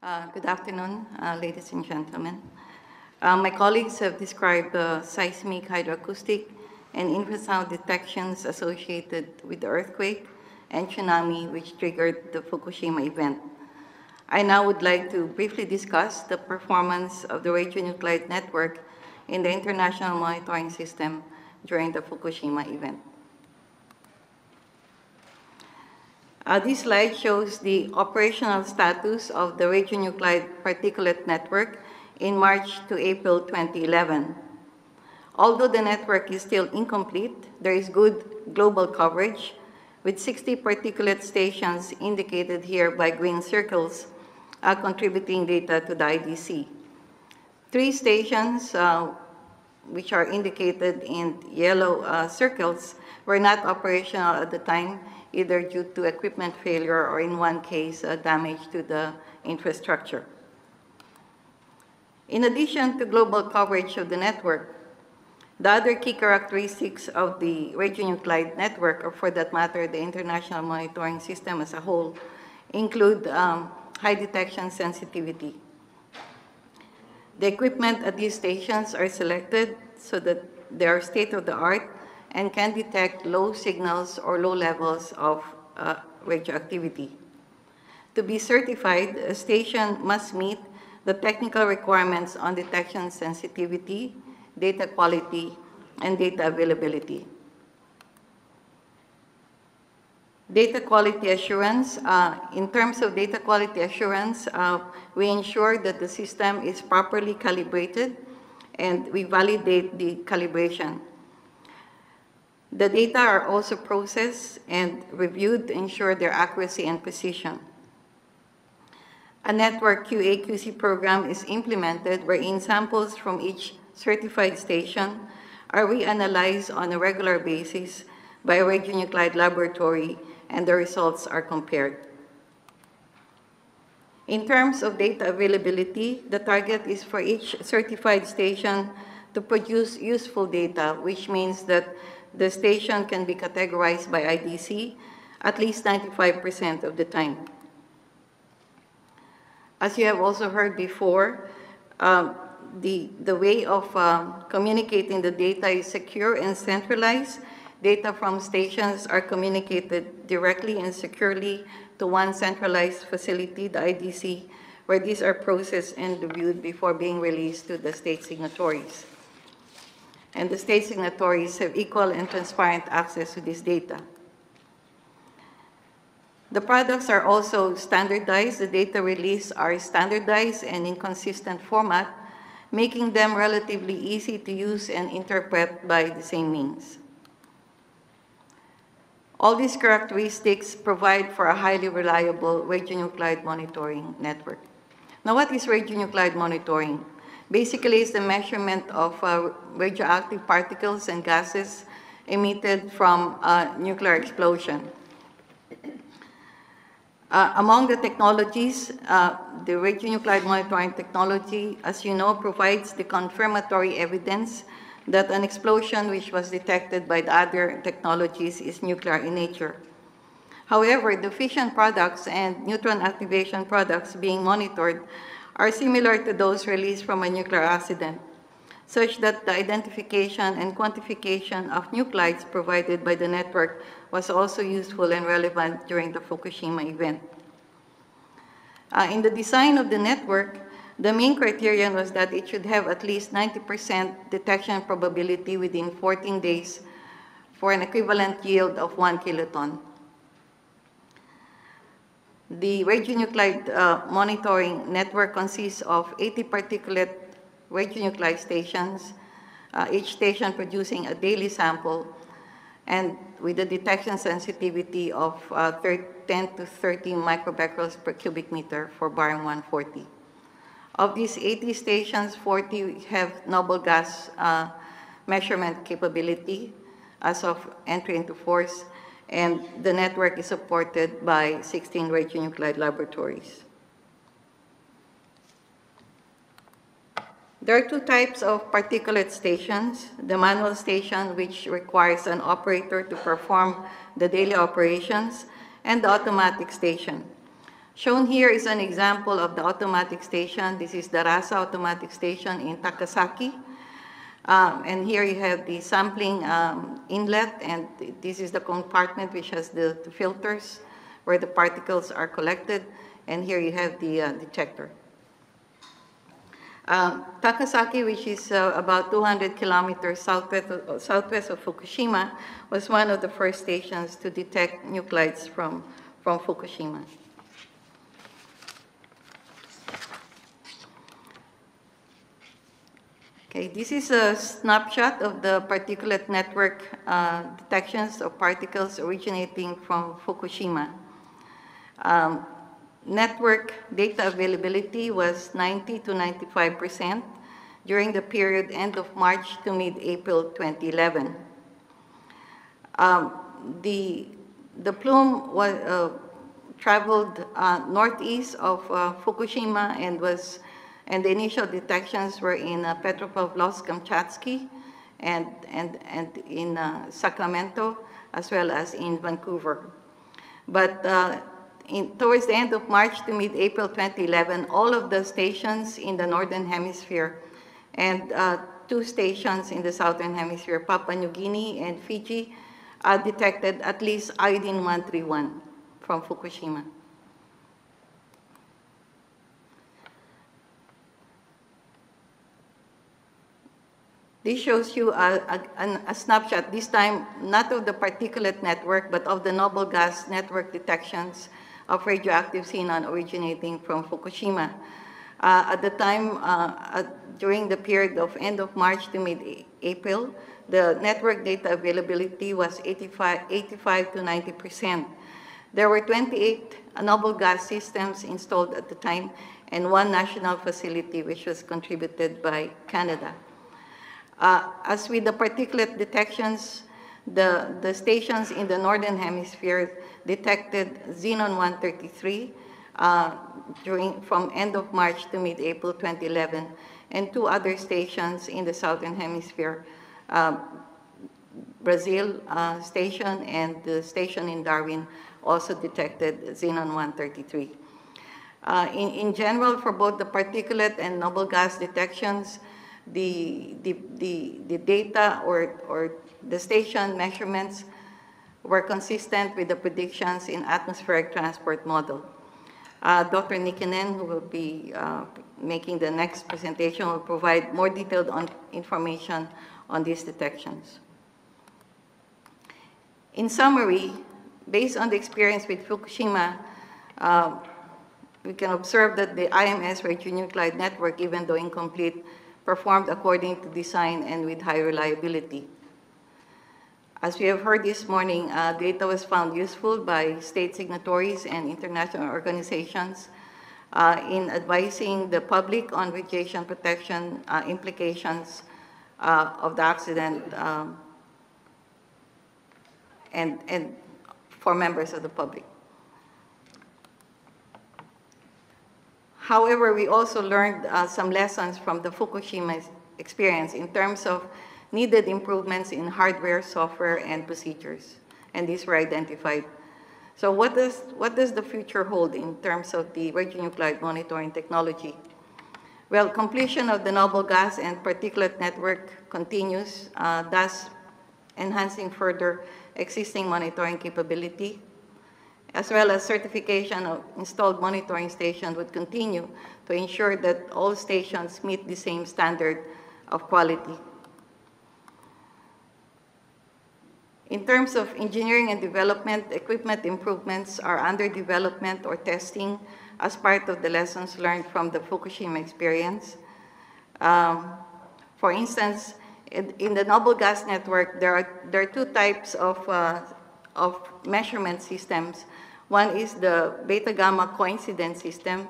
Good afternoon, ladies and gentlemen. My colleagues have described the seismic hydroacoustic and infrasound detections associated with the earthquake and tsunami which triggered the Fukushima event. I now would like to briefly discuss the performance of the radionuclide network in the international monitoring system during the Fukushima event. This slide shows the operational status of the radionuclide particulate network in March to April 2011. Although the network is still incomplete, there is good global coverage, with 60 particulate stations indicated here by green circles contributing data to the IDC. 3 stations, which are indicated in yellow circles, were not operational at the time, either due to equipment failure or, in one case, damage to the infrastructure. In addition to global coverage of the network, the other key characteristics of the radionuclide network, or for that matter, the international monitoring system as a whole, include high detection sensitivity. The equipment at these stations are selected so that they are state-of-the-art and can detect low signals or low levels of radioactivity. To be certified, a station must meet the technical requirements on detection sensitivity, data quality, and data availability. Data quality assurance. In terms of data quality assurance, we ensure that the system is properly calibrated and we validate the calibration. The data are also processed and reviewed to ensure their accuracy and precision. A network QA/QC program is implemented wherein samples from each certified station are reanalyzed on a regular basis by a radionuclide laboratory, and the results are compared. In terms of data availability, the target is for each certified station to produce useful data, which means that the station can be categorized by IDC at least 95% of the time. As you have also heard before, the way of communicating the data is secure and centralized. Data from stations are communicated directly and securely to one centralized facility, the IDC, where these are processed and reviewed before being released to the state signatories. And the state signatories have equal and transparent access to this data. The products are also standardized. The data released are standardized and in consistent format, making them relatively easy to use and interpret by the same means. All these characteristics provide for a highly reliable radionuclide monitoring network. Now, what is radionuclide monitoring? Basically, it's the measurement of radioactive particles and gases emitted from a nuclear explosion. Among the technologies, the radionuclide monitoring technology, as you know, provides the confirmatory evidence that an explosion which was detected by the other technologies is nuclear in nature. However, the fission products and neutron activation products being monitored are similar to those released from a nuclear accident, such that the identification and quantification of nuclides provided by the network was also useful and relevant during the Fukushima event. In the design of the network, the main criterion was that it should have at least 90% detection probability within 14 days for an equivalent yield of 1 kiloton. The radionuclide monitoring network consists of 80 particulate radionuclide stations, each station producing a daily sample, and with a detection sensitivity of 10 to 30 microbecquerels per cubic meter for barium 140. Of these 80 stations, 40 have noble gas measurement capability as of entry into force, and the network is supported by 16 radionuclide laboratories. There are 2 types of particulate stations: the manual station, which requires an operator to perform the daily operations, and the automatic station. Shown here is an example of the automatic station. This is the RASA automatic station in Takasaki. And here you have the sampling inlet, and this is the compartment which has the filters where the particles are collected, and here you have the detector. Takasaki, which is about 200 kilometers southwest of Fukushima, was one of the first stations to detect nuclides from Fukushima. Okay, this is a snapshot of the particulate network detections of particles originating from Fukushima. Network data availability was 90 to 95% during the period end of March to mid-April 2011. The plume was, traveled northeast of Fukushima and the initial detections were in Petropavlovsk-Kamchatsky and in Sacramento, as well as in Vancouver. But towards the end of March to mid-April 2011, all of the stations in the Northern Hemisphere and 2 stations in the Southern Hemisphere, Papua New Guinea and Fiji, detected at least iodine-131 from Fukushima. This shows you a snapshot, this time not of the particulate network, but of the noble gas network detections of radioactive xenon originating from Fukushima. At the time, during the period of end of March to mid-April, the network data availability was 85 to 90%. There were 28 noble gas systems installed at the time and 1 national facility which was contributed by Canada. As with the particulate detections, the stations in the Northern Hemisphere detected xenon-133 from end of March to mid-April 2011, and 2 other stations in the Southern Hemisphere, Brazil station and the station in Darwin also detected xenon-133. In general, for both the particulate and noble gas detections, the data or the station measurements were consistent with the predictions in atmospheric transport model. Dr. Nikkanen, who will be making the next presentation, will provide more detailed information on these detections. In summary, based on the experience with Fukushima, we can observe that the IMS radionuclide network, even though incomplete, performed according to design and with high reliability. As we have heard this morning, data was found useful by state signatories and international organizations in advising the public on radiation protection implications of the accident and for members of the public. However, we also learned some lessons from the Fukushima experience in terms of needed improvements in hardware, software, and procedures, and these were identified. So what does the future hold in terms of the radionuclide monitoring technology? Well, completion of the noble gas and particulate network continues, thus enhancing further existing monitoring capability, as well as certification of installed monitoring stations would continue to ensure that all stations meet the same standard of quality. In terms of engineering and development, equipment improvements are under development or testing as part of the lessons learned from the Fukushima experience. For instance, in the noble gas network, there are 2 types of measurement systems. One is the beta-gamma coincidence system,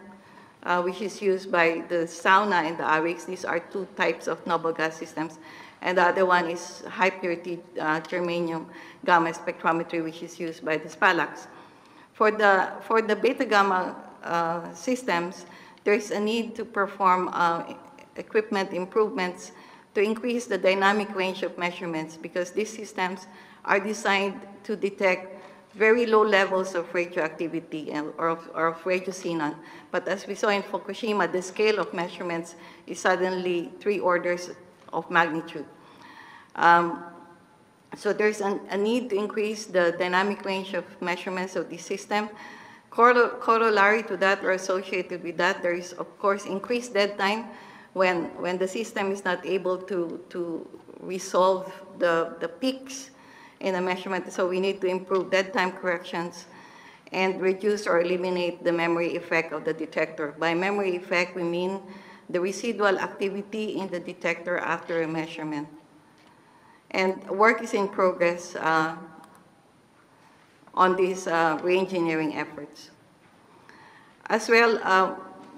which is used by the sauna and the AWICS. These are 2 types of noble gas systems. And the other one is high-purity germanium gamma spectrometry, which is used by the SPALAX. For the beta-gamma systems, there is a need to perform equipment improvements to increase the dynamic range of measurements, because these systems are designed to detect very low levels of radioactivity or of radioxenon. But as we saw in Fukushima, the scale of measurements is suddenly 3 orders of magnitude. So there's a need to increase the dynamic range of measurements of the system. Corollary to that, or associated with that, there is, of course, increased dead time when the system is not able to resolve the peaks in a measurement. So we need to improve dead time corrections and reduce or eliminate the memory effect of the detector. By memory effect, we mean the residual activity in the detector after a measurement. And work is in progress on these re-engineering efforts. As well,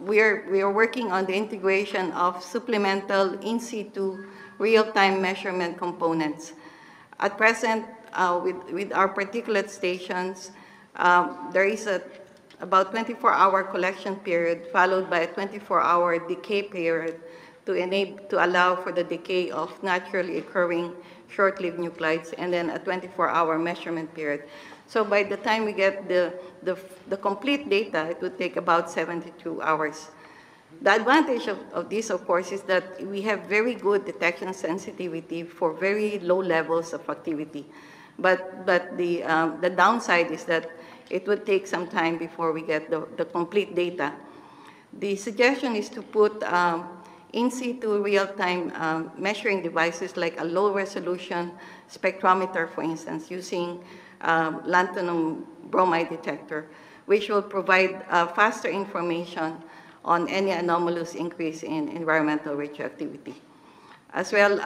we are working on the integration of supplemental in situ real-time measurement components. At present, with our particulate stations, there is about 24-hour collection period followed by a 24-hour decay period to allow for the decay of naturally occurring short-lived nuclides, and then a 24-hour measurement period. So by the time we get the complete data, it would take about 72 hours. The advantage of this, of course, is that we have very good detection sensitivity for very low levels of activity. But the downside is that it would take some time before we get the complete data. The suggestion is to put in situ real-time measuring devices like a low-resolution spectrometer, for instance, using lanthanum bromide detector, which will provide faster information on any anomalous increase in environmental radioactivity. As well,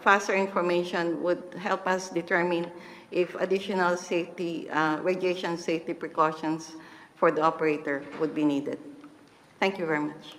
faster information would help us determine if additional safety, radiation safety precautions for the operator would be needed. Thank you very much.